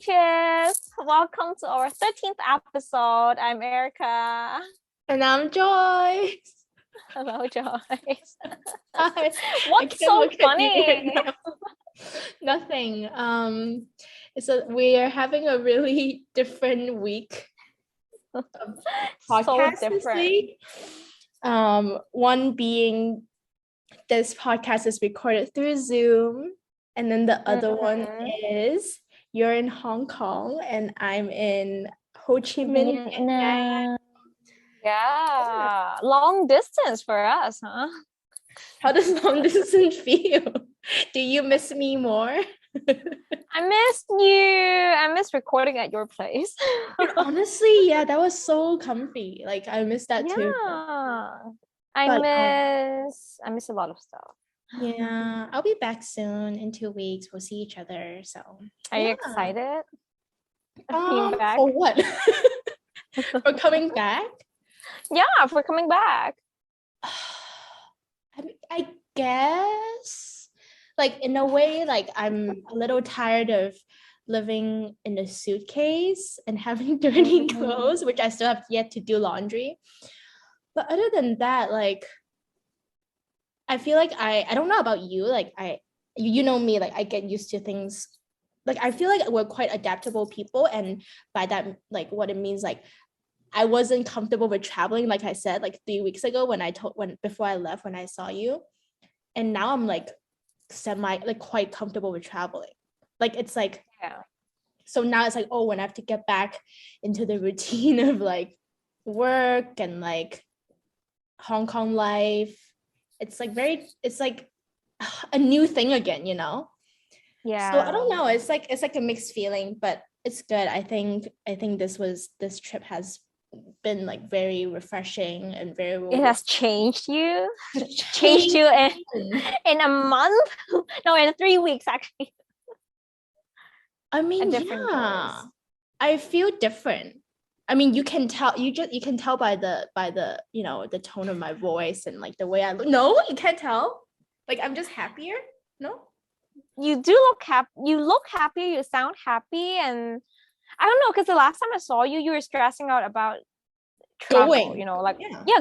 Peaches. Welcome to our 13th episode. I'm Erica. And I'm Joyce. Hello, Joyce. Hi. What's so funny? Nothing. We are having a really different week of podcasts So this different. week. One being this podcast is recorded through Zoom, and then the other one is you're in Hong Kong and I'm in Ho Chi Minh, Vietnam. Yeah, long distance for us, huh? How does long distance feel? Do you miss me more? I missed you. I miss recording at your place. Honestly, yeah, that was so comfy. Like I miss that too. I miss a lot of stuff. Yeah, I'll be back soon in 2 weeks. We'll see each other. So Are you excited? Being back? For what? For coming back? Yeah, for coming back. I guess, like in a way, like I'm a little tired of living in a suitcase and having dirty clothes, which I still have yet to do laundry. But other than that, like I feel like I don't know about you, like you know me, like I get used to things. Like I feel like we're quite adaptable people, and by that, like what it means, like I wasn't comfortable with traveling, like I said, like 3 weeks ago before I left, when I saw you, and now I'm like quite comfortable with traveling. Like it's like, yeah. So now it's like, oh, when I have to get back into the routine of like work and like Hong Kong life, it's like a new thing again, you know? Yeah. So I don't know. It's like a mixed feeling, but it's good. I think this trip has been like very refreshing and very rewarding. It has changed you. Changed you in a month? No, in 3 weeks actually. I mean, yeah. I feel different. I mean, you can tell by the you know, the tone of my voice and like the way I look. No, you can't tell. Like I'm just happier. No? You do look happy. You look happy. You sound happy, and I don't know, because the last time I saw you, you were stressing out about travel. Going. You know, like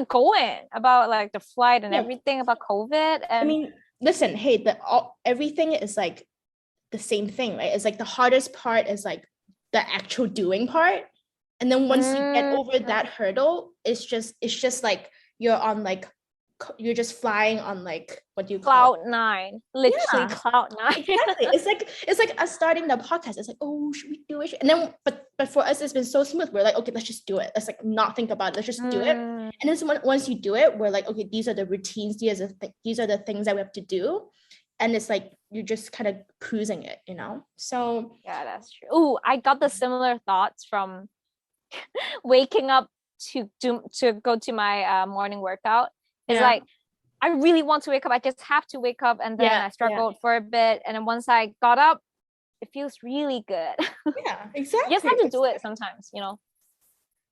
going about like the flight and everything, about COVID. And I mean, listen, hey, everything is like the same thing, right? It's like the hardest part is like the actual doing part, and then once you get over that hurdle, it's just like you're just flying on like, what do you call cloud nine, literally cloud nine. Exactly. It's like us starting the podcast. It's like, oh, should we do it? And then but for us, it's been so smooth. We're like, okay, let's just do it. Let's like not think about it. Let's just do it. And then once you do it, we're like, okay, these are the routines. These are the things that we have to do. And it's like you're just kind of cruising it, you know? So yeah, that's true. Oh, I got the similar thoughts from waking up to go to my morning workout. It's like, I really want to wake up. I just have to wake up, and then I struggled for a bit, and then once I got up, it feels really good. Yeah, exactly. You just have to do it sometimes, you know.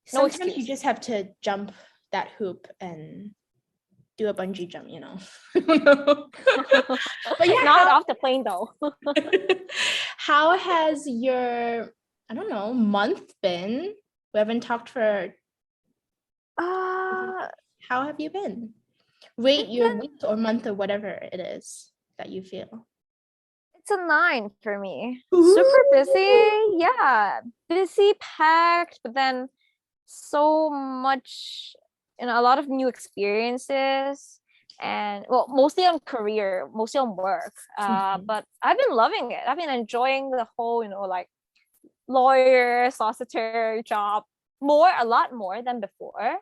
Sometimes you just have to jump that hoop and do a bungee jump, you know. But yeah, not off the plane though. How has your, I don't know, month been? We haven't talked for how have you been? Rate your week or month or whatever it is that you feel. It's a 9 for me. Ooh. Super busy. Yeah, busy, packed, but then so much, you know, a lot of new experiences, and well, mostly on career, mostly on work. But I've been loving it. I've been enjoying the whole, you know, like lawyer, solicitor job a lot more than before.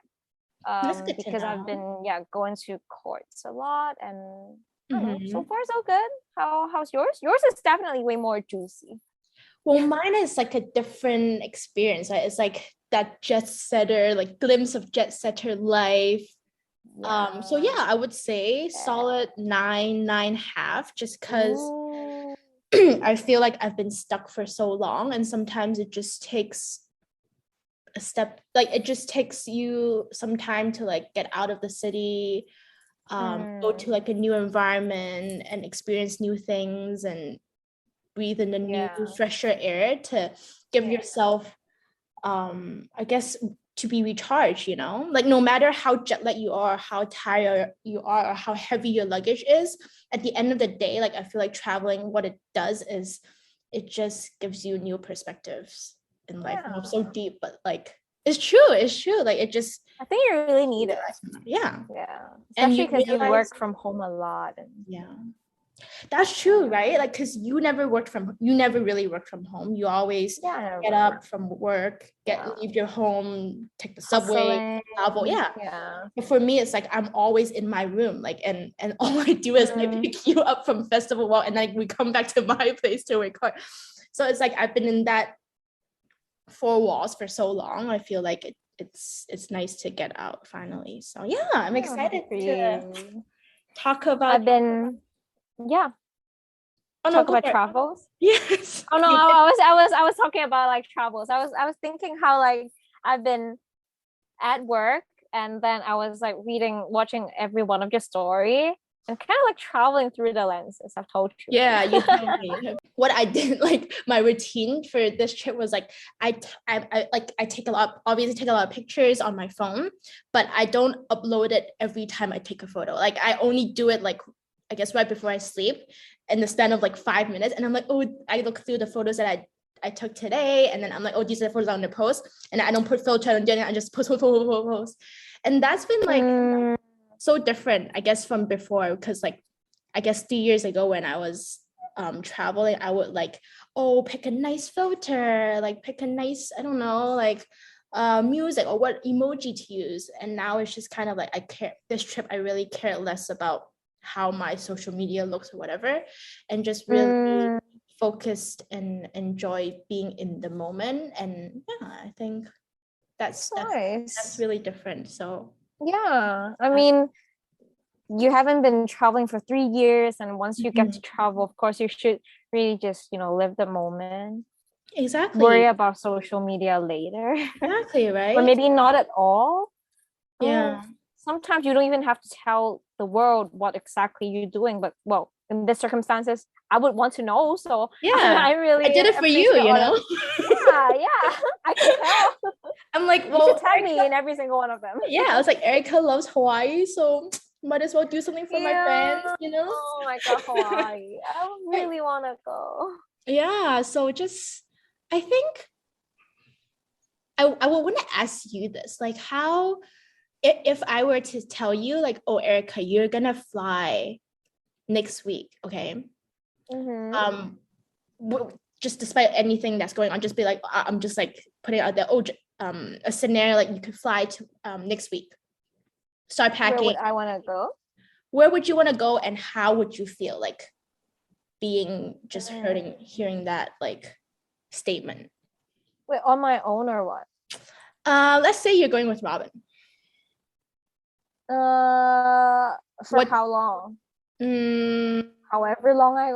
Because I've been going to courts a lot, and I don't know, so far so good. How's yours? Yours is definitely way more juicy. Well, mine is like a different experience, right? It's like that jet setter, like glimpse of jet setter life. So yeah, I would say solid 9.5, just because I feel like I've been stuck for so long, and sometimes it just takes a step, like it just takes you some time to like get out of the city, go to like a new environment and experience new things and breathe in the new Yeah. fresher air to give Yeah. yourself I guess to be recharged, you know, like no matter how jet lag you are, how tired you are, or how heavy your luggage is, at the end of the day, like I feel like traveling, what it does is it just gives you new perspectives in life. I know Yeah. so deep, but like it's true. Like it just I think you really need it. yeah. Yeah. And Especially you because you realize work from home a lot and yeah. That's true, right? Like, because you never really worked from home. You always yeah, get up from work, yeah. leave your home, take the subway, Hustling. travel. Yeah. Yeah. But for me, it's like I'm always in my room, like, and all I do is I pick you up from festival walk, and then we come back to my place to record. So it's like I've been in that four walls for so long. I feel like it's nice to get out finally. So yeah, I'm excited For to you. talk about. I've been yeah, Oh no, talk go about for it. travels. Yes. Oh no, I was talking about like travels. I was thinking how like I've been at work and then I was like watching every one of your story and kind of like traveling through the lenses I've told you. Yeah, you told me. What I did, like my routine for this trip was like I take a lot, obviously take a lot of pictures on my phone, but I don't upload it every time I take a photo. Like I only do it like I guess right before I sleep in the span of like 5 minutes. And I'm like, oh, I look through the photos that I took today, and then I'm like, oh, these are the photos I'm gonna post, and I don't put filter, I don't do anything, I just post. And that's been like so different, I guess, from before, because like I guess 3 years ago when I was traveling, I would like, oh, pick a nice filter, like pick a nice, I don't know, like music or what emoji to use. And now it's just kind of like I care this trip, I really care less about how my social media looks or whatever, and just really focused and enjoy being in the moment. And yeah, I think that's nice. really different. So Yeah. I mean, you haven't been traveling for 3 years, and once you get to travel, of course, you should really just, live the moment. Worry exactly, about social media later. exactly, Or right? maybe not at all. I mean, Yeah. sometimes you don't even have to tell the world what exactly you're doing, but well, in this circumstances, I would want to know. So Yeah, I I really did it for you, appreciate you all know? the yeah, I can tell. I'm like, You should well, tag Erica, me in every single one of them. yeah, I was like, Erica loves Hawaii, so might as well do something for my Yeah. fans, you know? Oh my God, Hawaii. I Right. really want to go. Yeah, so just, I think I would want to ask you this, like, how, if I were to tell you, like, oh, Erica, you're gonna fly next week, okay? Mm-hmm. Um, just despite anything that's going on, just be like, I'm just like putting it out there, oh, a scenario like you could fly to next week, start Where packing. would I want to go? Where would you want to go, and how would you feel like being just hearing that like statement? Wait, on my own or what? Let's say you're going with Robin. For What? how long? Mm, However long I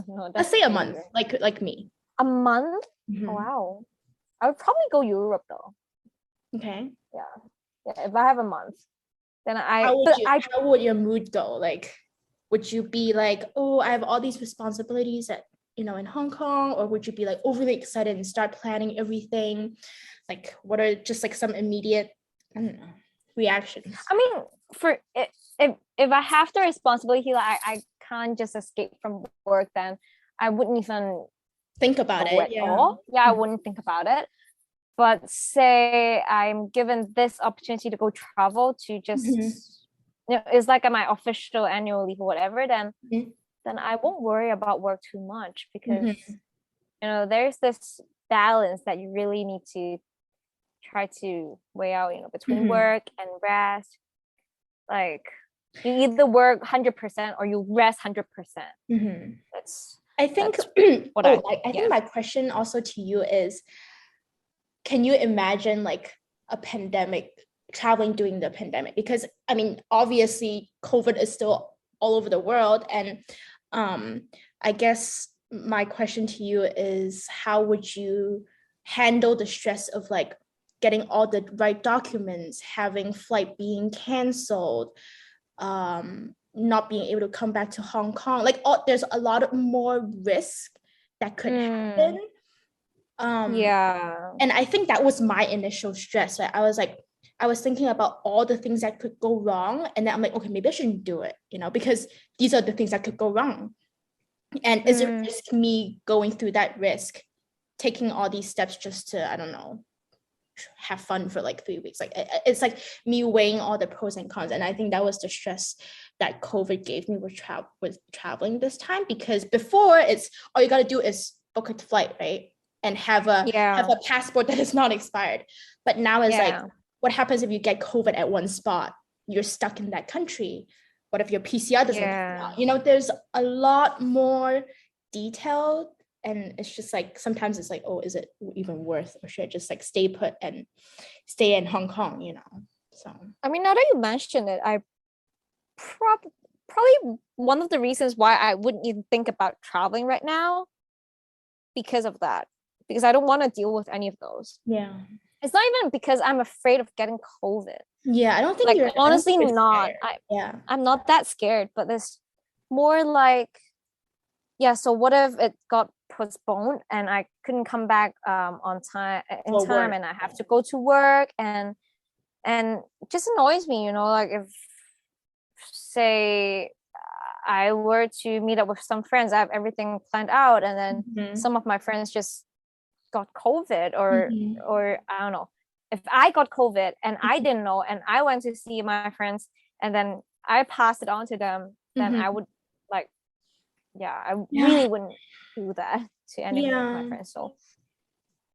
no, let's that's say a too month, weird. like me. A month? Oh, Mhm. wow. I would probably go Europe though. Okay. Yeah. Yeah, if I have a month, then How would but you? I How would your mood go? Like, would you be like, oh, I have all these responsibilities at in Hong Kong, or would you be like overly excited and start planning everything? Like, what are just like some immediate, I don't know, reactions? I mean, for if I have the responsibility, like I can't just escape from work, then I wouldn't even Think about go it. at Yeah. all. Yeah, I wouldn't think about it. But say I'm given this opportunity to go travel to Mhm. just, it's like my official annual leave or whatever, then Mhm. I won't worry about work too much because Mhm. there's this balance that you really need to try to weigh out, between Mhm. work and rest. Like you either work 100% or you rest 100%. Mhm. That's I think, that's what I oh, think. I think Yeah. my question also to you is, can you imagine like a pandemic, traveling during the pandemic? Because I mean, obviously, COVID is still all over the world. And I guess my question to you is, how would you handle the stress of like getting all the right documents, having flight being canceled, not being able to come back to Hong Kong? Like, there's a lot of more risk that could happen. Yeah. And I think that was my initial stress. Right? I was thinking about all the things that could go wrong. And then I'm like, okay, maybe I shouldn't do it, because these are the things that could go wrong. And is it risk me going through that risk, taking all these steps just to, I don't know, have fun for like 3 weeks? Like it's like me weighing all the pros and cons. And I think that was the stress that COVID gave me with traveling this time, because before it's all you got to do is book a flight, right? And have a passport that is not expired. But now it's like, what happens if you get COVID at one spot? You're stuck in that country. What if your PCR doesn't come out? There's a lot more detailed, and it's just like sometimes it's like, oh, is it even worth, or should I just like stay put and stay in Hong Kong? So I mean, now that you mention it, I probably one of the reasons why I wouldn't even think about traveling right now, because of that, because I don't want to deal with any of those. Yeah, it's not even because I'm afraid of getting COVID. Yeah, I don't think like you're honestly you're not. I'm not that scared, but there's more like, so what if it got postponed and I couldn't come back on time and I have to go to work, and it just annoys me, like if say I were to meet up with some friends, I have everything planned out, and then some of my friends just got COVID, or I don't know, if I got COVID and I didn't know, and I went to see my friends and then I passed it on to them, then I would like, I really wouldn't do that to any of my friends. So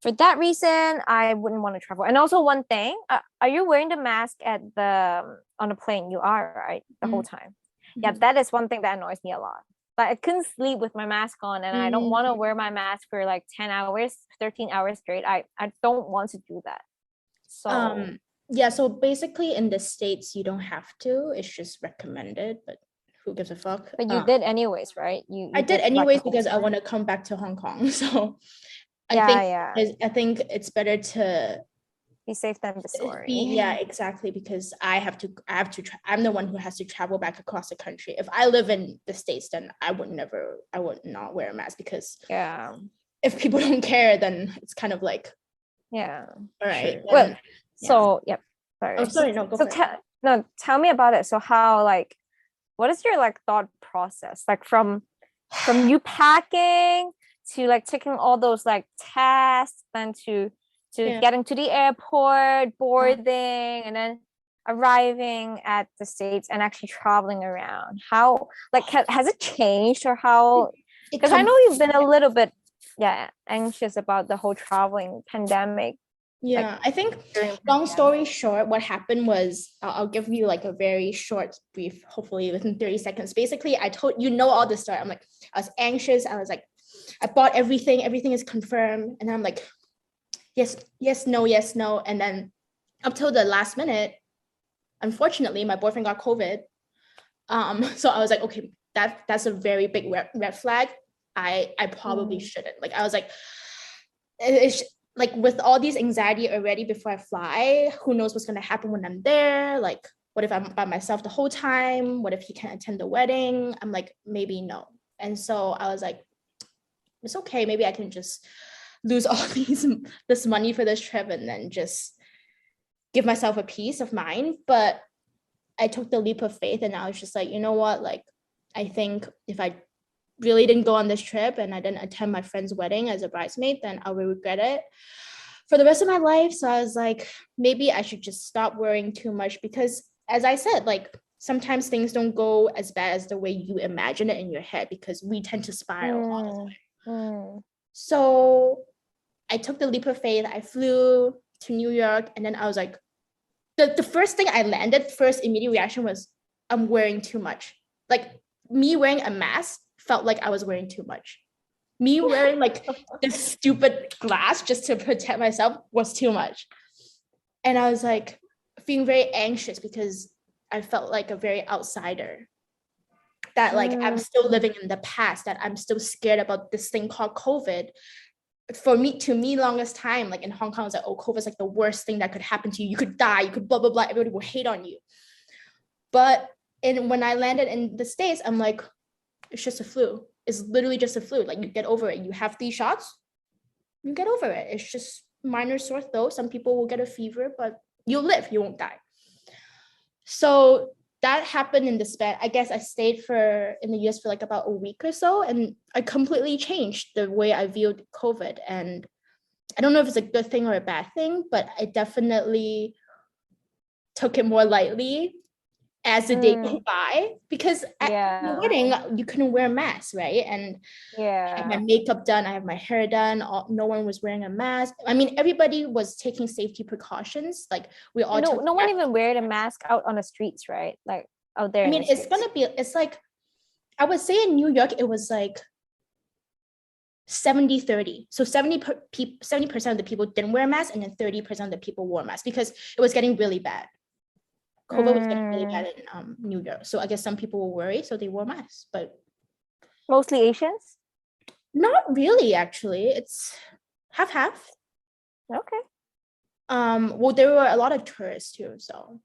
for that reason, I wouldn't want to travel. And also one thing, are you wearing the mask on the plane? You are, right? The whole time. Yeah, that is one thing that annoys me a lot. But I couldn't sleep with my mask on, and I don't want to wear my mask for like 10 hours, 13 hours straight. I don't want to do that. So so basically in the States you don't have to, it's just recommended, but who gives a fuck? But you did anyways, right? I did anyways because I want to come back to Hong Kong. So I think it's better to be safe than be sorry. Exactly, because I'm the one who has to travel back across the country. If I live in the States, then I would not wear a mask, because if people don't care, then it's kind of like, all right. Well, so sorry. Oh, sorry, no, go for it. Tell me about it. So how, like, what is your like thought process, like from you packing to like taking all those like tests, then to getting to the airport, boarding, and then arriving at the States and actually traveling around? How, like, has it changed, or how? Because I know you've been a little bit anxious about the whole traveling pandemic. I think long story short, what happened was, I'll give you like a very short brief, hopefully within 30 seconds. Basically, I told all the story. I'm like, I was anxious. I was like, I bought everything is confirmed, and I'm like, yes, no. And then up till the last minute, unfortunately, my boyfriend got COVID. So I was like, okay, that's a very big red flag. I probably shouldn't. Like, I was like, it's like, with all these anxiety already before I fly, who knows what's going to happen when I'm there? Like, what if I'm by myself the whole time? What if he can't attend the wedding? I'm like, maybe no. And so I was like, it's okay. Maybe I can just lose all this money for this trip and then just give myself a peace of mind. But I took the leap of faith, and I was just like, you know what? Like, I think if I really didn't go on this trip and I didn't attend my friend's wedding as a bridesmaid, then I will regret it for the rest of my life. So I was like, maybe I should just stop worrying too much, because as I said, like, sometimes things don't go as bad as the way you imagine it in your head, because we tend to spiral all the time. So I took the leap of faith. I flew to New York, and then I was like, the first thing I landed, first immediate reaction was, I'm wearing too much. Like, me wearing a mask felt like I was wearing too much. Me wearing like this stupid glass just to protect myself was too much. And I was like feeling very anxious, because I felt like a very outsider, that like I'm still living in the past, that I'm still scared about this thing called COVID. To me, longest time, like in Hong Kong, it's like, oh, COVID is like the worst thing that could happen to you. You could die, you could blah, blah, blah. Everybody will hate on you. But when I landed in the States, I'm like, it's just a flu. It's literally just a flu. Like you get over it. You have these shots, you get over it. It's just minor sore throat. Some people will get a fever, but you'll live, you won't die. So that happened in the span. I guess I stayed in the US for like about a week or so, and I completely changed the way I viewed COVID. And I don't know if it's a good thing or a bad thing, but I definitely took it more lightly as the day came by, because at the wedding you couldn't wear masks, right? And I had my makeup done, I have my hair done, no one was wearing a mask. I mean, everybody was taking safety precautions. Like we all no one even wear a mask out on the streets, right? Like out there. I mean, it's like, I would say in New York it was like 70-30. So 70% of the people didn't wear masks, and then 30% of the people wore masks, because it was getting really bad. COVID was getting really bad in New York. So I guess some people were worried, so they wore masks, but mostly Asians? Not really, actually. It's half. Okay. Well, there were a lot of tourists too, so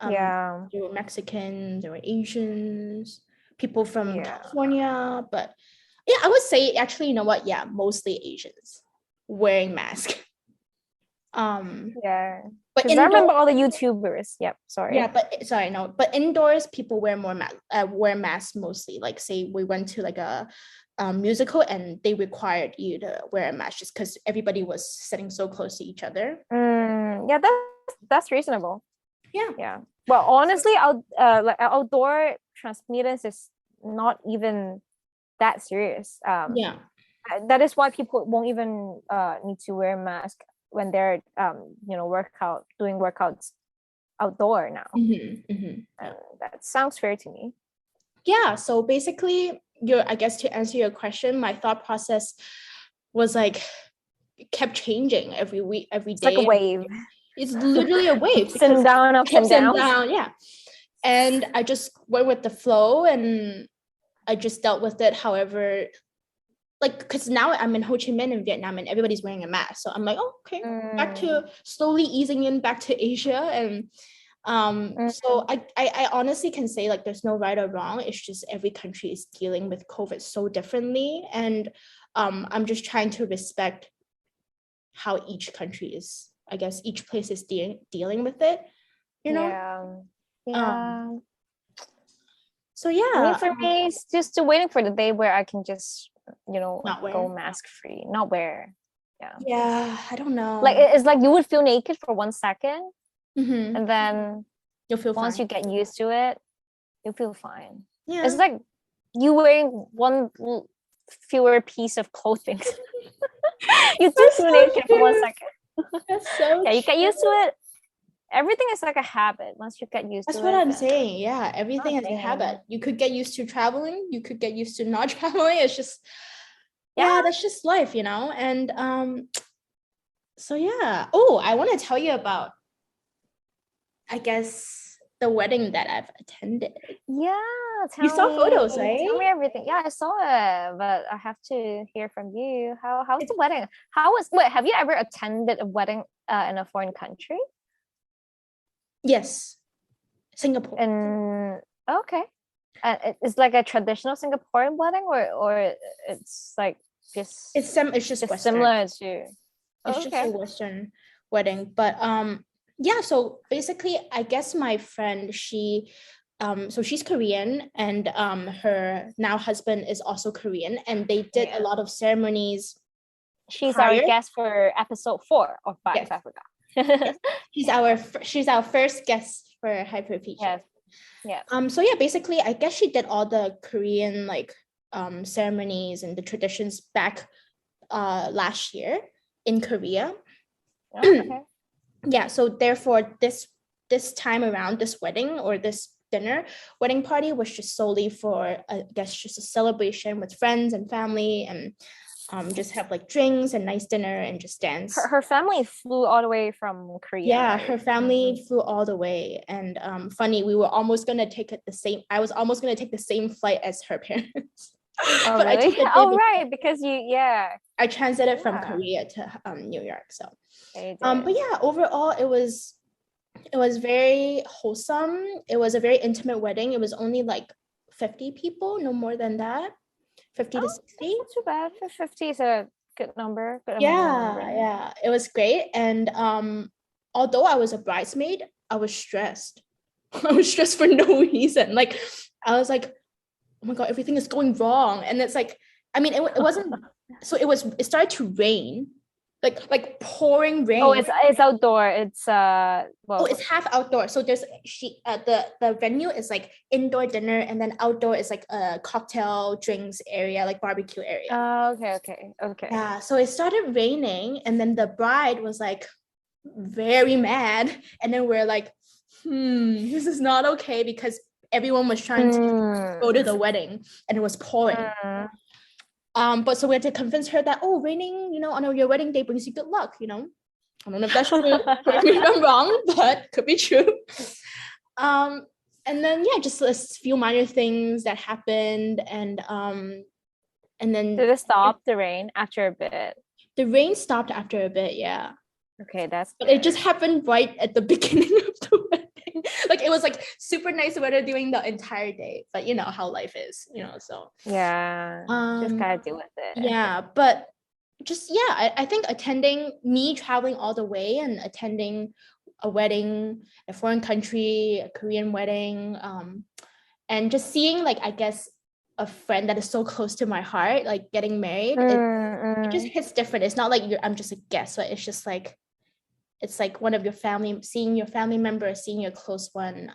there were Mexicans, there were Asians, people from California, but yeah, I would say actually, you know what? Yeah, mostly Asians wearing masks. But I remember all the YouTubers. Yep. Sorry. Yeah, but indoors people wear wear masks mostly. Like, say we went to like a musical and they required you to wear a mask just because everybody was sitting so close to each other. Yeah, that's reasonable. Yeah. Well, honestly, like outdoor transmittance is not even that serious. That is why people won't even need to wear a mask when they're doing workouts outdoor now. That sounds fair to me. Yeah, so basically, I guess to answer your question, my thought process was like, it kept changing every week, every day. It's like a wave. It's literally a wave. Ups and down. Yeah. And I just went with the flow, and I just dealt with it however, like, because now I'm in Ho Chi Minh in Vietnam and everybody's wearing a mask. So I'm like, oh, okay, back to slowly easing in back to Asia. And so I honestly can say, like, there's no right or wrong. It's just every country is dealing with COVID so differently. And I'm just trying to respect how each country is, I guess each place is dealing with it, you know? So yeah. I mean, for me, it's just waiting for the day where I can just, go mask free, not wear. Yeah, I don't know. Like, it's like you would feel naked for 1 second, and then you'll feel once fine. you get used to it, you'll feel fine. Yeah. It's like you wearing one fewer piece of clothing. You just feel naked for 1 second. That's so you get used to it. Everything is like a habit once you get used to it. That's what I'm saying. Yeah, everything is a habit. You could get used to traveling. You could get used to not traveling. It's just, that's just life, And so yeah. Oh, I want to tell you about, I guess, the wedding that I've attended. Yeah, you saw photos, right? Tell me everything. Yeah, I saw it, but I have to hear from you. How's the wedding? Have you ever attended a wedding in a foreign country? Yes, Singapore. And okay, it's like a traditional Singaporean wedding, or it's like just it's just Western. Similar to. It's just a Western wedding, but yeah. So basically, I guess my friend, she, so she's Korean, and her now husband is also Korean, and they did a lot of ceremonies. She's our guest for episode 4 of Five Africa. She's our first guest for Hyperpedia. So yeah, basically, I guess she did all the Korean ceremonies and the traditions back last year in Korea. Yeah, so therefore this time around, this wedding or this wedding party was just solely for, I guess, just a celebration with friends and family, and just have like drinks and nice dinner and just dance. Her family flew all the way from Korea. Yeah, right? Her family flew all the way. And funny, we were almost gonna take I was almost gonna take the same flight as her parents. Oh, but really? Right, because I transited from Korea to New York. So but yeah, overall it was very wholesome. It was a very intimate wedding. It was only like 50 people, no more than that. 50 to Oh, that's 60. not too bad. 50 is a good number, good amount of Yeah, number. yeah, it was great. And although I was a bridesmaid, I was stressed. I was stressed for no reason. Like I was like, oh my God, everything is going wrong. And it's like, I mean, it wasn't, so it started to rain, like pouring Oh, rain. it's outdoor. It's Oh, well, it's half outdoor. So there's the venue is like indoor dinner, and then outdoor is like a cocktail drinks area, like barbecue area. okay. Yeah. So it started raining, and then the bride was like very mad. And then we're like, this is not okay because everyone was trying to go to the wedding and it was pouring. But so we had to convince her that, oh, raining, on your wedding day brings you good luck. I don't know if that's true. Correct me if I'm wrong, but could be true. And then yeah, just a few minor things that happened, and then Did it stop the rain after a bit? the rain stopped after a bit, yeah. Okay, that's But good. it just happened right at the beginning of the wedding. Like it was like super nice weather during the entire day, but you know how life is, so Yeah, just gotta deal with it. yeah, but just yeah, I think me traveling all the way and attending a wedding, a foreign country, a Korean wedding, and just seeing like I guess a friend that is so close to my heart, like getting married, it just hits different. It's not like I'm just a guest, but it's like one of your family, seeing your family member, seeing your close one.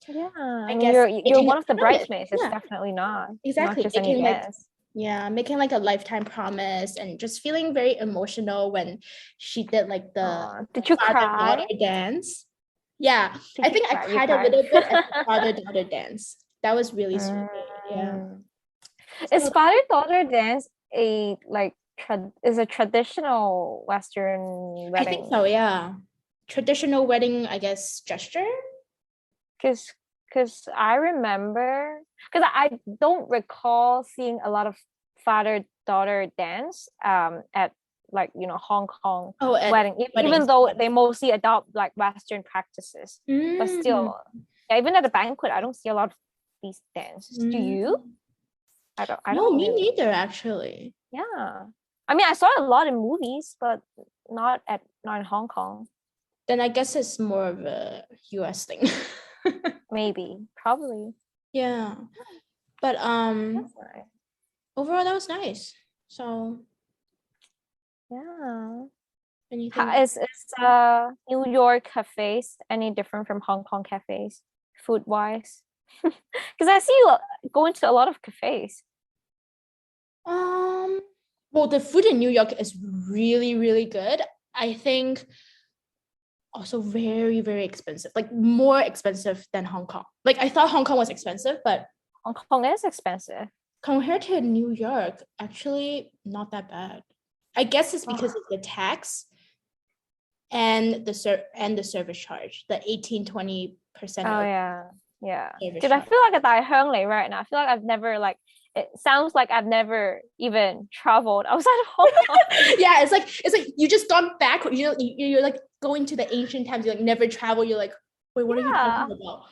Yeah, I and guess you're making one of the a promise. bridesmaids. It's Yeah, definitely not exactly. just any guest. Making like a lifetime promise, and just feeling very emotional when she did like the Did you father-daughter cry? dance. Yeah, Did I you think I cry? You cried a cried. little bit at the father-daughter dance. That was really sweet. Yeah. Mm. Is So father-daughter dance is a traditional Western I think wedding? so, yeah. Traditional wedding, I guess, gesture. Because I remember, because I don't recall seeing a lot of father-daughter dance at Hong Kong Oh, at wedding, even weddings. though they mostly adopt like Western practices. But Mm. still, yeah, even at a banquet, I don't see a lot of these dances. Do you? Mm. I No, don't me really. neither, actually. Yeah. I mean, I saw a lot in movies, but not in Hong Kong. Then I guess it's more of a US thing. Maybe, probably. Yeah. But That's nice. overall that was nice. So Yeah. anything Is New York cafes any different from Hong Kong cafes, food wise? Because I see you going to a lot of cafes. well, the food in New York is really, really good. I think also very, very expensive, like more expensive than Hong Kong. Like I thought Hong Kong was expensive, but Hong Kong is expensive. compared to New York, actually not that bad. I guess it's because Oh, of the tax and the service charge, the 18-20% oh of yeah, yeah. service Dude, I charge. feel like a Thai Hung Lei right now. I feel like I've never like. It sounds like I've never even traveled outside of Hong Kong. Yeah, it's like you just gone back. You're like going to the ancient times. You like never travel. You're like, wait, what are you talking Yeah. about?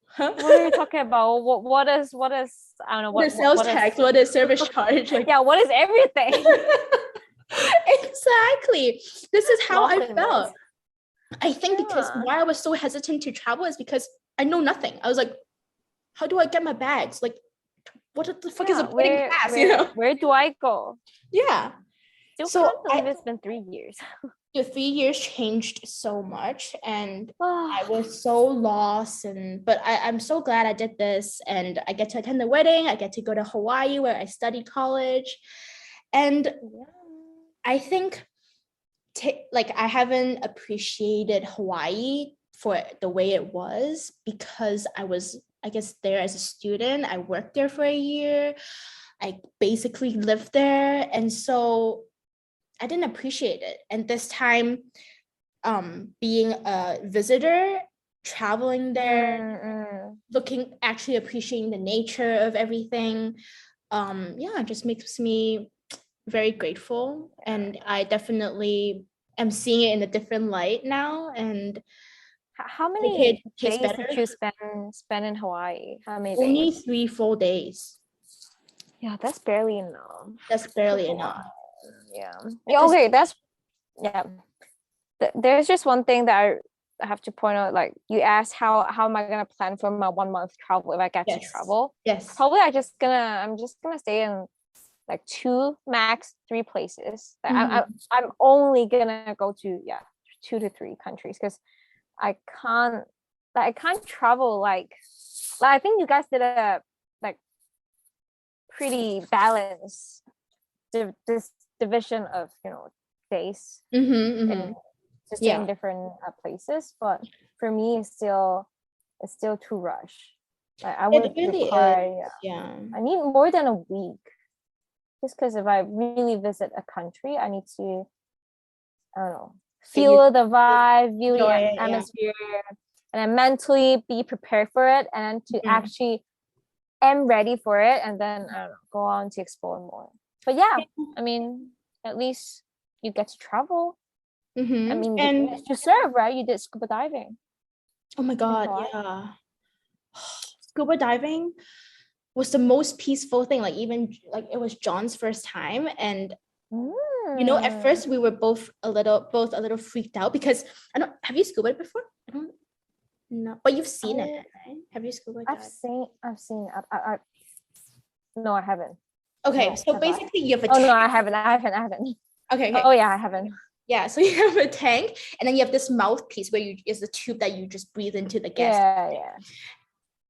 Huh? What are you talking about? What is I don't know What is sales what is tax? What is service charge? Like yeah, what is everything? exactly. This is how Lost I in words. felt. I think because Yeah. why I was so hesitant to travel is because I know nothing. I was like, how do I get my bags? Like, what the fuck is a Yeah, boarding pass? where do I go? Yeah. Still So can't believe it's been 3 years. the 3 years changed so much, and I Oh, was so lost. But I'm so glad I did this, and I get to attend the wedding. I get to go to Hawaii where I studied college, and yeah. I think like I haven't appreciated Hawaii for the way it was because I was, I guess, there as a student. I worked there for a year. I basically lived there, and so I didn't appreciate it. And this time, being a visitor, traveling there, Mm-mm. looking, actually appreciating the nature of everything, yeah, it just makes me very grateful. And I definitely am seeing it in a different light now, and How hope many it tastes days did better. you spend in Hawaii? How many Only days? 3 full days. Yeah, that's barely enough. That's barely enough. Yeah. Yeah. Okay. Yeah. There's just one thing that I have to point out. Like you asked, how am I gonna plan for my 1 month travel if I get to Yes. travel? Yes. Probably I'm just gonna stay in like 2, max 3 places. Like, I'm only gonna go to 2 to 3 countries because I can't I can't travel like I think you guys did a like pretty balanced this division of days and to stay in different places, but for me it's still too rush. Like I It would really require is. Yeah. I need more than a week just because if I really visit a country I need to, I don't know, feel the vibe, feel the atmosphere, and then mentally be prepared for it, and to actually am ready for it, and then I don't know, go on to explore more. But yeah, I mean, at least you get to travel. I mean, And you serve, right? You did scuba diving. oh my God, yeah. Scuba diving was the most peaceful thing. Like even like it was John's first time, and you know, at first we were both a little freaked out because I don't. Have you scuba before? I don't know, but you've seen it, right? Have you scuba dived? I've seen. No, I haven't. Okay, No, so basically you have a. Oh no, I haven't. Okay. Oh yeah, I haven't. Yeah, so you have a tank, and then you have this mouthpiece where is the tube that you just breathe into the gas. Yeah.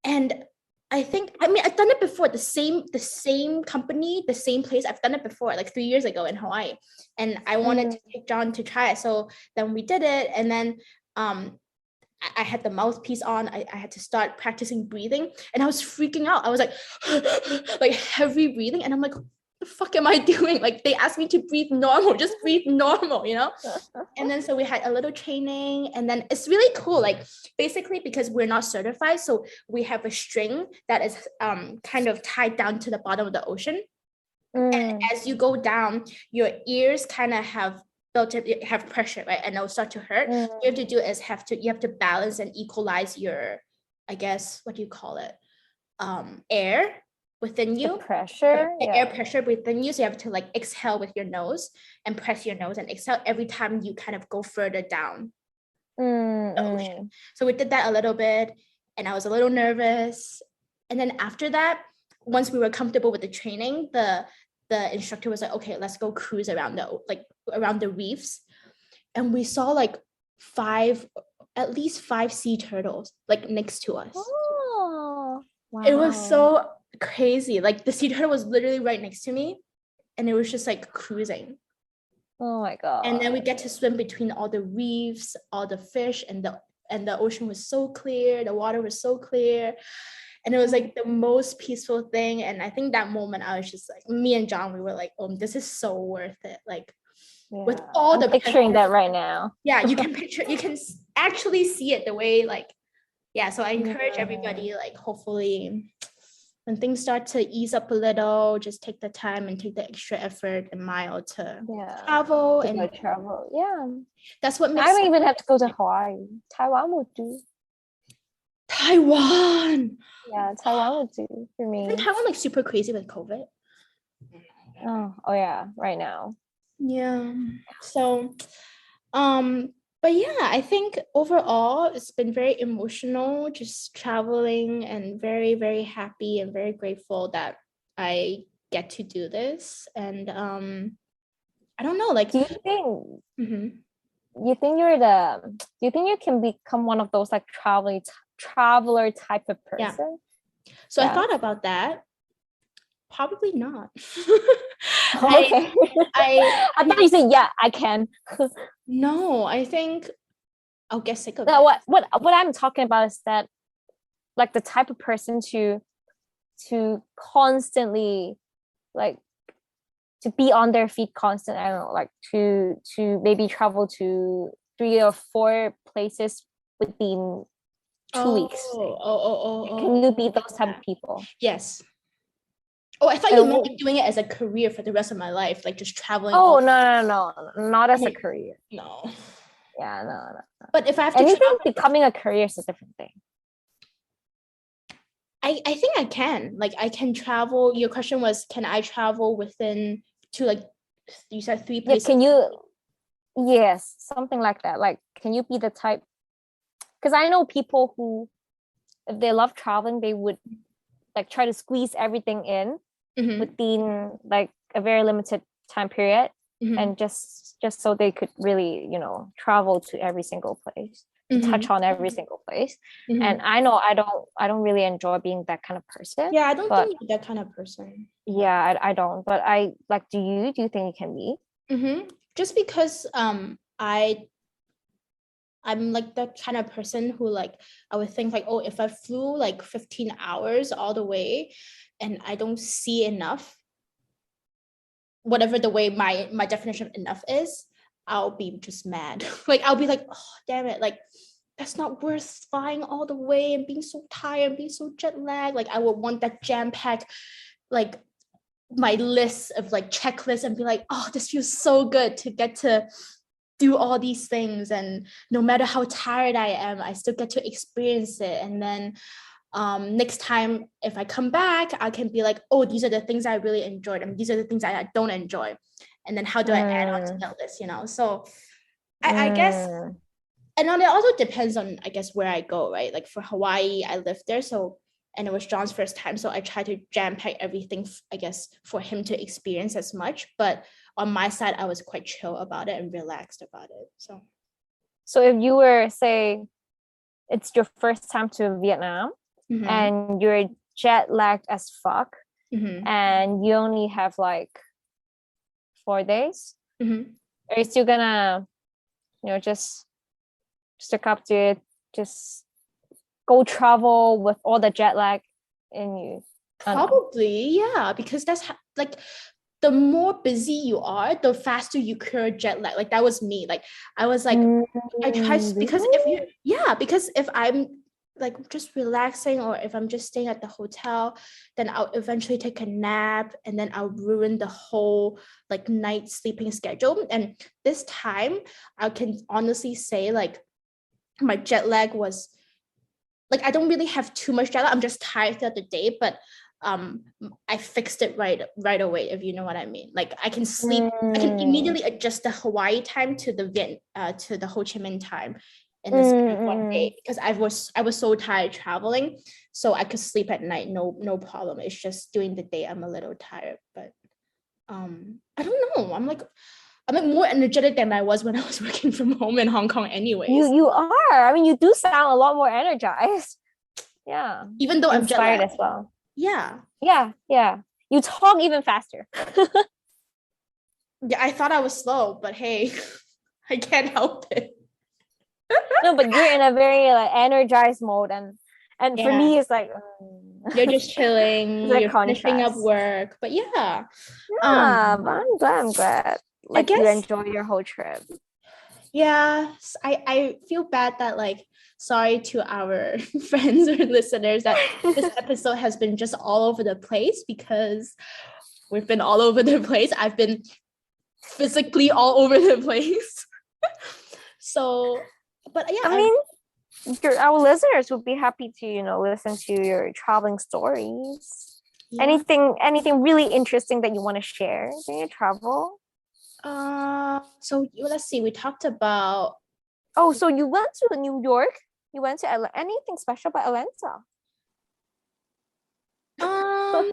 And I mean, I've done it before. The same company, the same place. I've done it before, like 3 years ago in Hawaii, and I wanted to take John to try it. So then we did it, and then I had the mouthpiece on. I had to start practicing breathing, and I was freaking out. I was like, like heavy breathing, and I'm like, the fuck am I doing? Like they asked me to breathe normal, just breathe normal, you know? And then so we had a little training, and then it's really cool. Like basically because we're not certified, so we have a string that is kind of tied down to the bottom of the ocean. And as you go down, your ears kind of have built up, have pressure, right? And it'll start to hurt. What you have to do is you have to balance and equalize your, I guess, what do you call it? Air within you, air pressure within you. So you have to like exhale with your nose and press your nose and exhale every time you kind of go further down the ocean. So we did that a little bit, and I was a little nervous. And then after that, once we were comfortable with the training, the instructor was like, okay, let's go cruise around the reefs. And we saw like at least five sea turtles like next to us. Oh, wow. It was so crazy. Like the sea turtle was literally right next to me, and it was just like cruising. Oh my God. And then we get to swim between all the reefs, all the fish, and the ocean was so clear, the water was so clear. And it was like the most peaceful thing. And I think that moment I was just like, me and John, we were like, oh, this is so worth it. Like with all the picturing that right now. Yeah, you can actually see it the way like, yeah. So I encourage everybody, like hopefully when things start to ease up a little, just take the time and take the extra effort and mile to travel. Yeah. That's what makes I don't even have to go to Hawaii. Taiwan would do. Taiwan. Yeah, Taiwan would do for me. Isn't Taiwan like super crazy with COVID? Oh yeah, right now. Yeah. So, but yeah, I think overall it's been very emotional just traveling, and very, very happy and very grateful that I get to do this. And I don't know, like do you think you think you can become one of those like traveler type of person? Yeah. So I thought about that. Probably not. Okay. I thought you said I can. No, I think I'll get sick of it. What I'm talking about is that like the type of person to constantly like to be on their feet constantly. I don't know, like to maybe travel to 3 or 4 places within 2 weeks. Can you be those type of people? Yes. Oh, I thought you meant like doing it as a career for the rest of my life, like just traveling. Oh, no, not as a career. No. Yeah, no. But if I have to anything becoming a career is a different thing. I think I can. Like I can travel. Your question was, can I travel within to like you said 3 places? Can you, yes, something like that. Like, can you be the type? Because I know people who, if they love traveling, they would like try to squeeze everything in Mm-hmm. within like a very limited time period, Mm-hmm. and just so they could really, travel to every single place, to Mm-hmm. touch on every single place. Mm-hmm. And I know I don't really enjoy being that kind of person, Yeah, I don't but think you're that kind of person. yeah, I don't. But I like, do you think you can be? Mm-hmm. Just because I'm like the kind of person who like I would think like, oh, if I flew like 15 hours all the way and I don't see enough, whatever the way my definition of enough is, I'll be just mad. Like I'll be like, oh damn it, like that's not worth flying all the way and being so tired, being so jet lagged. Like I would want that jam pack, like my list of like checklists and be like, oh, this feels so good to get to do all these things, and no matter how tired I am, I still get to experience it. And then next time if I come back, I can be like, oh, these are the things I really enjoyed and these are the things I don't enjoy, and then how do I add on to Mm, that list, you know? So I guess, mm. and then it also depends on, I guess, where I go, right? Like for Hawaii, I lived there, so, and it was John's first time, so I try to jam pack everything, I guess, for him to experience as much. But on my side, I was quite chill about it and relaxed about it. So So if you were, say, it's your first time to Vietnam mm-hmm. and you're jet lagged as fuck, Mm-hmm. and you only have like 4 days, Mm-hmm. are you still gonna, just stick up to it, just go travel with all the jet lag in you? I don't know. Probably, yeah, because that's like the more busy you are, the faster you cure jet lag. Like that was me. Like I was like, I try, because if Really? you, yeah, because if I'm like just relaxing or if I'm just staying at the hotel, then I'll eventually take a nap and then I'll ruin the whole like night sleeping schedule. And this time, I can honestly say like my jet lag was like I don't really have too much jet lag. I'm just tired throughout the day, but um I fixed it right away, if you know what I mean. Like I can sleep, I can Mm, immediately adjust the Hawaii time to to the Ho Chi Minh time in the span of one mm. day, because I was so tired traveling, so I could sleep at night, no problem. It's just during the day I'm a little tired, but I don't know. I'm like more energetic than I was when I was working from home in Hong Kong You anyways, you are. I mean, you do sound a lot more energized. Yeah. even though I'm jet Inspired lagged. as well. Yeah. Yeah, yeah. You talk even faster. Yeah, I thought I was slow, but hey, I can't help it. No, but you're in a very like energized mode, and for Yeah, me it's like you're just it's chilling, a you're finishing up contrast. work. But yeah, Yeah, but I'm glad. I Like you guess, enjoy your whole trip. yeah, I feel bad that like, sorry to our friends or listeners that this episode has been just all over the place, because we've been all over the place. I've been physically all over the place. So, but yeah, I mean, our listeners would be happy to, listen to your traveling stories. yeah. Anything really interesting that you want to share during your travel? So let's see. We talked about Oh, so you went to New York? You went to anything special about Atlanta? um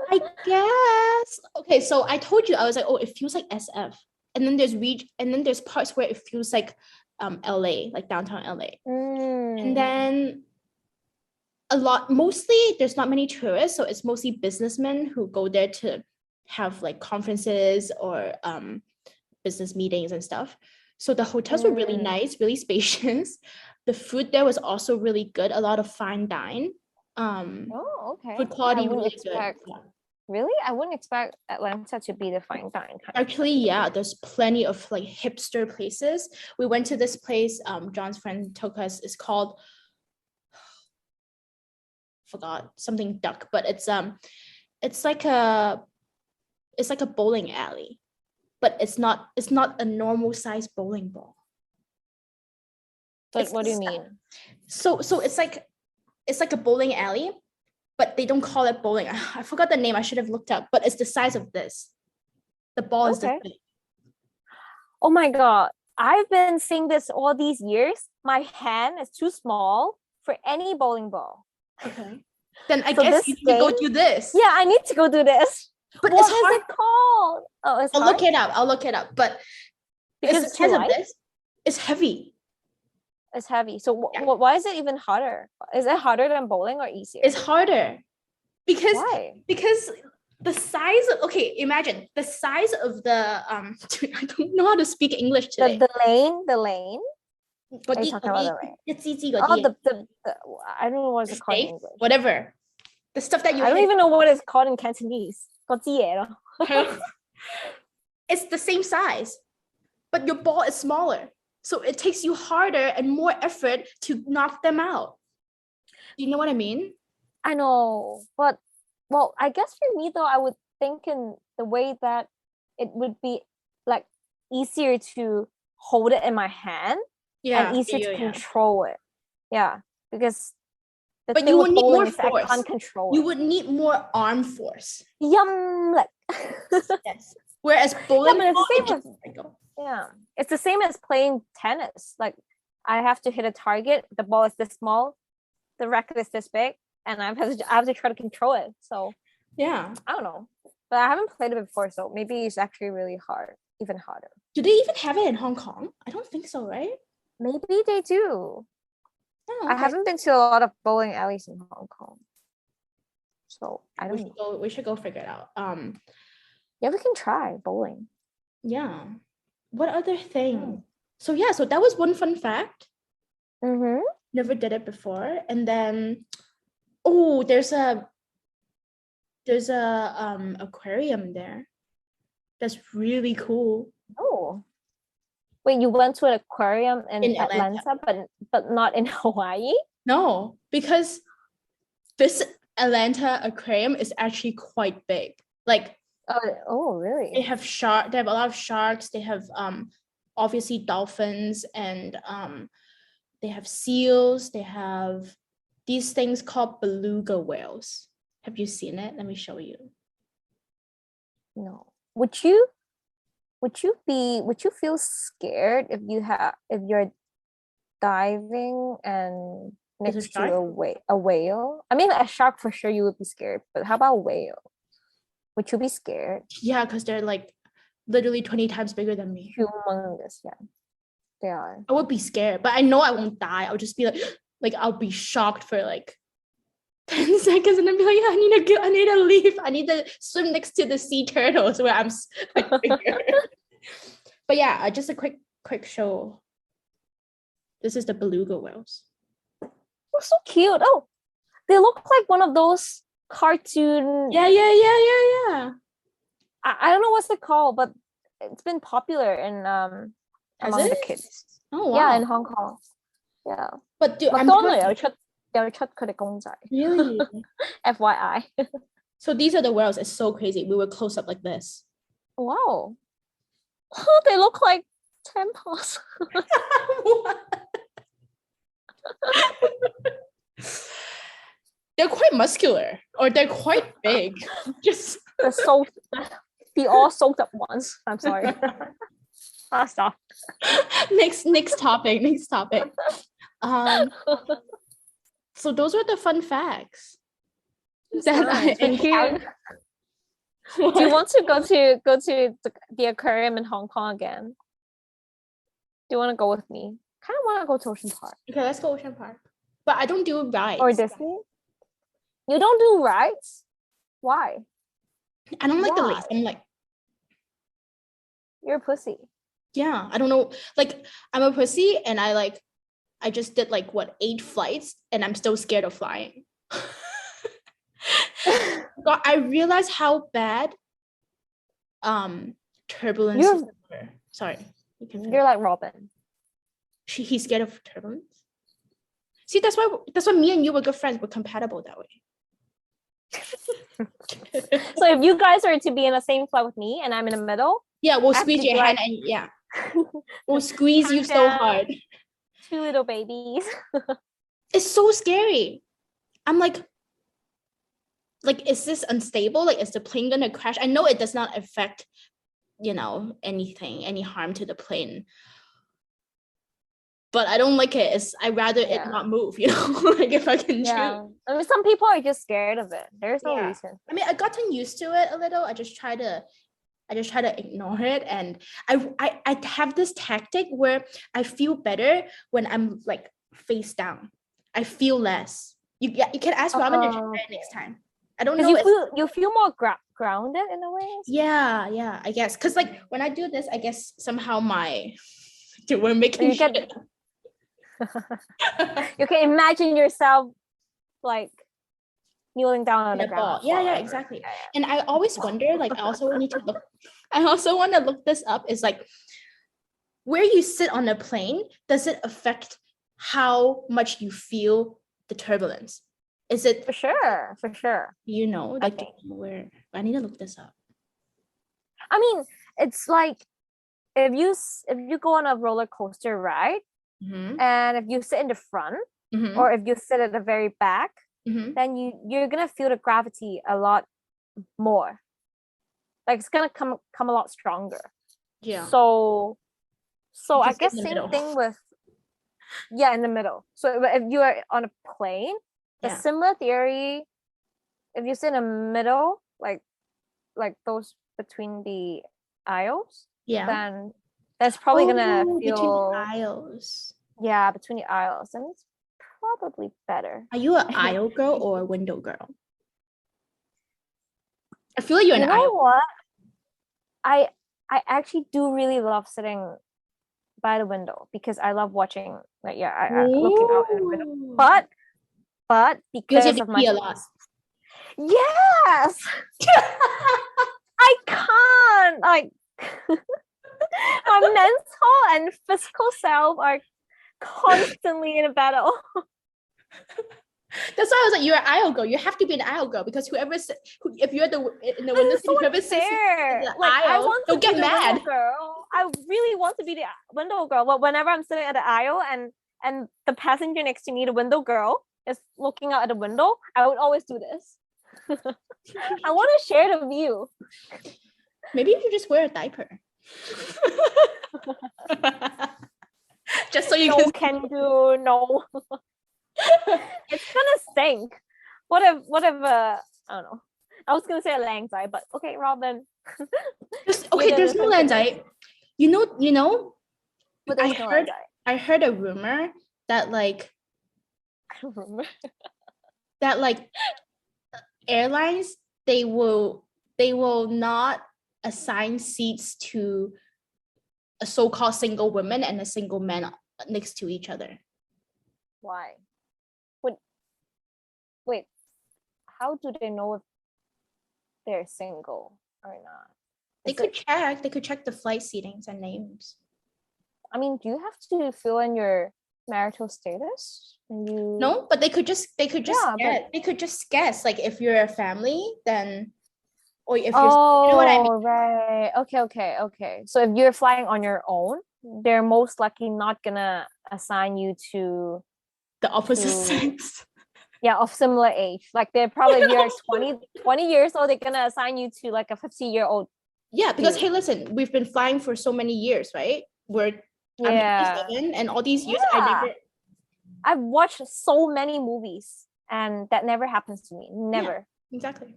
I guess. Okay, so I told you I was like, oh, it feels like SF. And then there's parts where it feels like LA, like downtown LA. And Mm. then mostly there's not many tourists, so it's mostly businessmen who go there to have like conferences or business meetings and stuff. So the hotels were really Mm. nice, really spacious. The food there was also really good, a lot of fine dine. Um, Oh, okay. Food Yeah, I quality wouldn't really good. expect. Yeah. Really? I wouldn't expect Atlanta to be the fine dine kind of Actually, city. yeah, there's plenty of like hipster places. We went to this place, John's friend took us. It's called, forgot, something duck, but it's like a it's like a bowling alley, but it's not a normal size bowling ball. But It's what do you mean? so it's like a bowling alley, but they don't call it bowling. I forgot the name. I should have looked up, but it's the size of this. The ball is this big. Oh my God. I've been saying this all these years. My hand is too small for any bowling ball. Okay. Then I So guess this you need to go game- do this. Yeah, I need to go do this. But What it's is hard. it called? Oh, it's I'll hard look it up. I'll look it up. But because it's it's the too size of light. this. It's heavy. It's heavy. So Yeah. why is it even harder? Is it harder than bowling or easier? It's harder because Why? the size of, okay, imagine the size of the I don't know how to speak English today. The lane. Are you talking about the lane? It's easy. Oh, the I don't know what it's called in English. Whatever. The stuff that you I don't hit. even know what it's called in Cantonese. 個支嘢咯。 It's the same size, but your ball is smaller. So it takes you harder and more effort to knock them out. Do you know what I mean? I know, but well, I guess for me though, I would think in the way that it would be like easier to hold it in my hand and easier to control it. Yeah, because the but thing you with would need bowling more is that I force. can't control You it. would need more arm force. Yum, like Yes. Whereas bowling, yeah, but it's the same with, yeah, it's the same as playing tennis. Like I have to hit a target. The ball is this small, the racket is this big, and I have to try to control it. So yeah, I don't know, but I haven't played it before, so maybe it's actually really hard, even harder. Do they even have it in Hong Kong? I don't think so, right? Maybe they do. Oh, I haven't been to a lot of bowling alleys in Hong Kong, so I don't know. We should go figure it out. Yeah, we can try bowling. Yeah. What other thing? So yeah, so that was one fun fact. Mm-hmm. Never did it before. And then oh, there's a aquarium there. That's really cool. Oh. Wait, you went to an aquarium in Atlanta, but not in Hawaii? No, because this Atlanta aquarium is actually quite big. Like oh, really? they have they have a lot of sharks, they have obviously dolphins, and they have seals, they have these things called beluga whales. Have you seen it? Let me show you. No. Would you feel scared if you're diving and next to a whale? I mean, a shark for sure you would be scared, but how about a whale? Would you be scared? Yeah, because they're like literally 20 times bigger than me. Humongous, yeah. They are. I would be scared, but I know I won't die. I'll just be like I'll be shocked for like 10 seconds and then be like, yeah, I need to leave. I need to swim next to the sea turtles where I'm like bigger. But yeah, just a quick show. This is the beluga whales. Oh, so cute. Oh, they look like one of those cartoon. Yeah. I don't know what's it called, but it's been popular in among the kids. Oh wow. Yeah, in Hong Kong. Yeah. But dude, Really? FYI. So these are the whales. It's so crazy. We were close up like this. Wow. Oh, they look like temples. They're quite muscular, or they're quite big. Just the all soaked up ones. I'm sorry. Stop. Next topic. So those were the fun facts that I encountered. Do you want to go to the aquarium in Hong Kong again? Do you want to go with me? Kind of want to go to Ocean Park. Okay, let's go Ocean Park. But I don't do rides. Or Disney? You don't do rides? Why? I don't like the lace. I'm like, you're a pussy. Yeah, I don't know. Like, I'm a pussy, and I just did 8 flights, and I'm still scared of flying. God, I realized how bad turbulence is. Sorry. You're like Robin. He's scared of turbulence. See, that's why me and you were good friends. We're compatible that way. So if you guys are to be in the same flight with me and I'm in the middle, yeah, we'll squeeze your hand and we'll squeeze you so hard. 2 little babies. It's so scary. I'm like, like, is this unstable? Like, is the plane gonna crash? I know it does not affect, anything, any harm to the plane. But I don't like it. I rather it not move, like if I can choose. I mean, some people are just scared of it. There's no Yeah. reason. I mean, I gotten used to it a little. I just try to ignore it. And I have this tactic where I feel better when I'm like face down. I feel less. You can ask Ramen to try it next time. I don't know. You feel more grounded in a way. Yeah, I guess. Because like when I do this, I guess somehow we're making shit. You can imagine yourself like kneeling down on the ground. Yeah, exactly. Yeah. And I always wonder, like, I also want to look this up, is like where you sit on a plane, does it affect how much you feel the turbulence? Is it for sure? Like where I need to look this up. I mean, it's like if you go on a roller coaster ride, and if you sit in the front, or if you sit at the very back, then you're gonna feel the gravity a lot more. Like it's gonna come a lot stronger. Yeah. So I guess same thing with in the middle. So if you are on a plane, a similar theory. If you sit in the middle, like those between the aisles, then that's probably gonna feel between the aisles. Yeah, between the aisles, and it's probably better. Are you an aisle girl or a window girl? I feel like you're an aisle. You know what? I actually do really love sitting by the window because I love watching, like looking out in the window. But because of my yes, I can't like my mental and physical self are constantly in a battle. That's why I was like, you're an aisle girl. You have to be an aisle girl because if you're in the window seat, whoever sits in the aisle, don't get mad. Girl, I really want to be the window girl, but whenever I'm sitting at the aisle and the passenger next to me, the window girl, is looking out at the window, I would always do this. I want to share the view. Maybe you just wear a diaper. Just so you can do no. It's gonna stink. What if I don't know. I was gonna say a lang zai, but okay, Robin. There's no lang zai. You know. But I heard a rumor that like airlines they will not assign seats to a so-called single woman and a single man next to each other. Why? Wait, how do they know if they're single or not? They could check the flight seatings and names. I mean, do you have to fill in your marital status? No, but they could just guess. Like if you're a family, then or if you're, you know what I mean? Right. Okay. So if you're flying on your own, they're most likely not gonna assign you to the opposite sex. Yeah, of similar age. Like they're probably, if you're 20 years old, they're gonna assign you to like a 50-year-old. Yeah, because hey, listen, we've been flying for so many years, right? I'm 27, and all these years I've watched so many movies, and that never happens to me. Never. Yeah, exactly.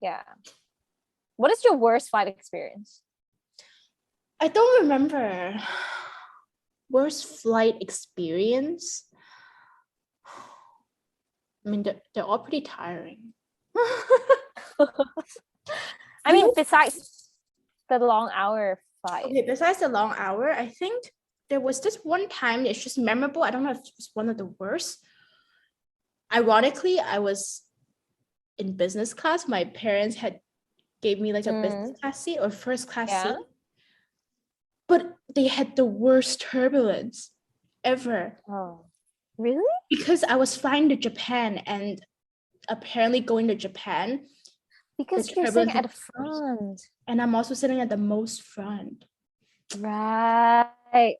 Yeah. What is your worst flight experience? I don't remember. Worst flight experience? I mean, they're all pretty tiring. I mean, besides the long hour flight. Okay, besides the long hour, I think there was this one time, it's just memorable. I don't know if it was one of the worst. Ironically, I was in business class. My parents gave me like a business class seat or first class seat. But they had the worst turbulence ever. Oh, really? Because I was flying to Japan, and apparently going to Japan, because you're sitting at the front, and I'm also sitting at the most front. Right.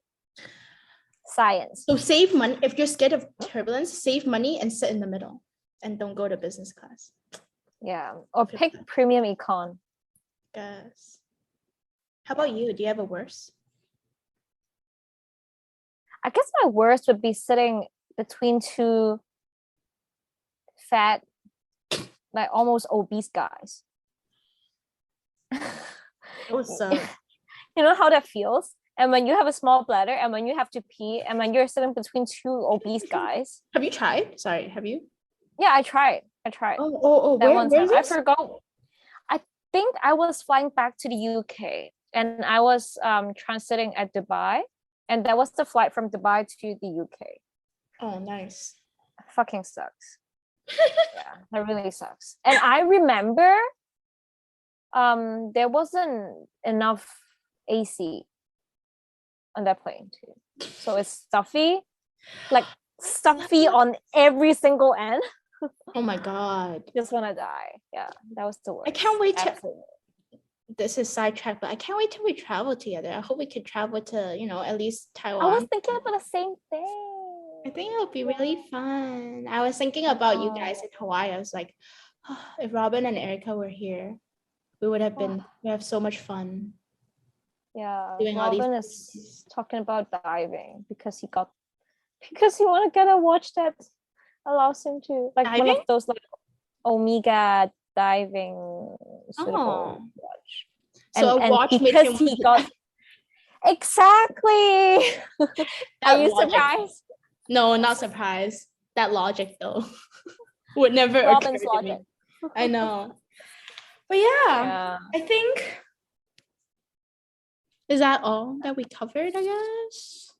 Science. So save money. If you're scared of turbulence, save money and sit in the middle, and don't go to business class. Yeah. Or pick premium econ. Guess. How about you? Do you have a worst? I guess my worst would be sitting between two fat, like almost obese guys. Awesome. You know how that feels? And when you have a small bladder and when you have to pee and when you're sitting between two obese guys. Have you tried? Sorry, have you? Yeah, I tried. Oh, That where one time. is I this? forgot. I think I was flying back to the UK and I was transiting at Dubai. And that was the flight from Dubai to the UK. Oh, nice. Fucking sucks. Yeah, that really sucks. And I remember there wasn't enough AC on that plane too. So it's stuffy, like stuffy on every single end. Oh my God. Just wanna die. Yeah, that was the worst. I can't wait to Absolutely. this is sidetracked, but I can't wait till we travel together. I hope we could travel to, at least I was Taiwan. thinking about the same I thing. think it'll be really fun. I was thinking about you guys in Hawaii. I was like, if Robin and Erica were here, we have so much fun Yeah, doing all these Robin things. is talking about diving because he want to get a watch that allows him to one Diving? of those like Omega diving suitable Oh. watch. So a And watch makes because him he got exactly. Are that you logic. surprised? No, not surprised. That logic though would never occur Robin's to logic. me. I know. But yeah, Yeah. I think is that all that we covered, I guess?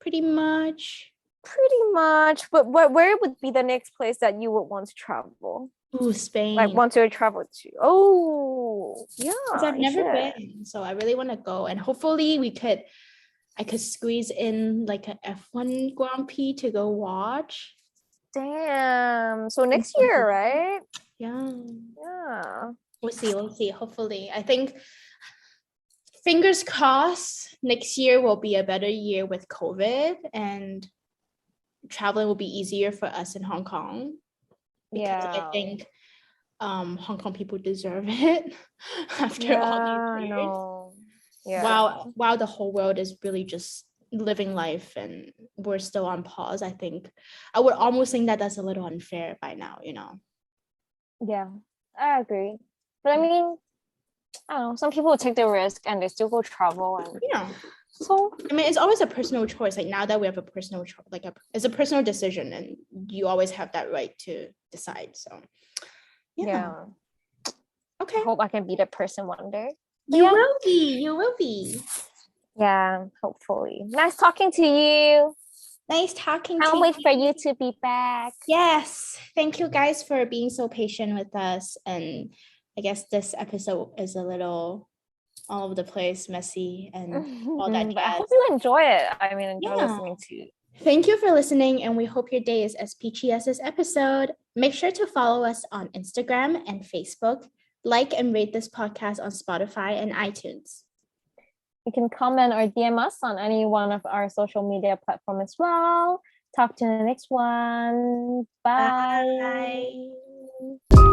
Pretty much. Pretty much. But where would be the next place that you would want to travel? Ooh, Spain. Like want to travel to? Oh, yeah. Because I've you never should. been, so I really want to go, and hopefully I could squeeze in like an F1 Grand Prix to go watch. Damn. So next year, right? Yeah. Yeah. We'll see. We'll see. Hopefully. I think fingers crossed next year will be a better year with COVID and traveling will be easier for us in Hong Kong. Because I think Hong Kong people deserve it after all these years. No. Yeah. Wow, the whole world is really just living life and we're still on pause. I think I would almost think that that's a little unfair by now, Yeah, I agree. But I mean, I don't know. Some people take the risk and they still go travel, and so I mean, it's always a personal choice. Like now that we have a personal choice, it's a personal decision, and you always have that right to decide. So, yeah. Okay. I hope I can be that person one day. You will be. You will be. Yeah, hopefully. Nice talking to you. Nice talking to you. Can't wait for you to be back. Yes. Thank you guys for being so patient with us. And I guess this episode is a little all over the place, messy, and all that jazz. But I hope you enjoy it. I mean, enjoy listening to you. Thank you for listening, and we hope your day is as peachy as this episode. Make sure to follow us on Instagram and Facebook. Like and rate this podcast on Spotify and iTunes. You can comment or DM us on any one of our social media platforms as well. Talk to you in the next one. Bye. Bye.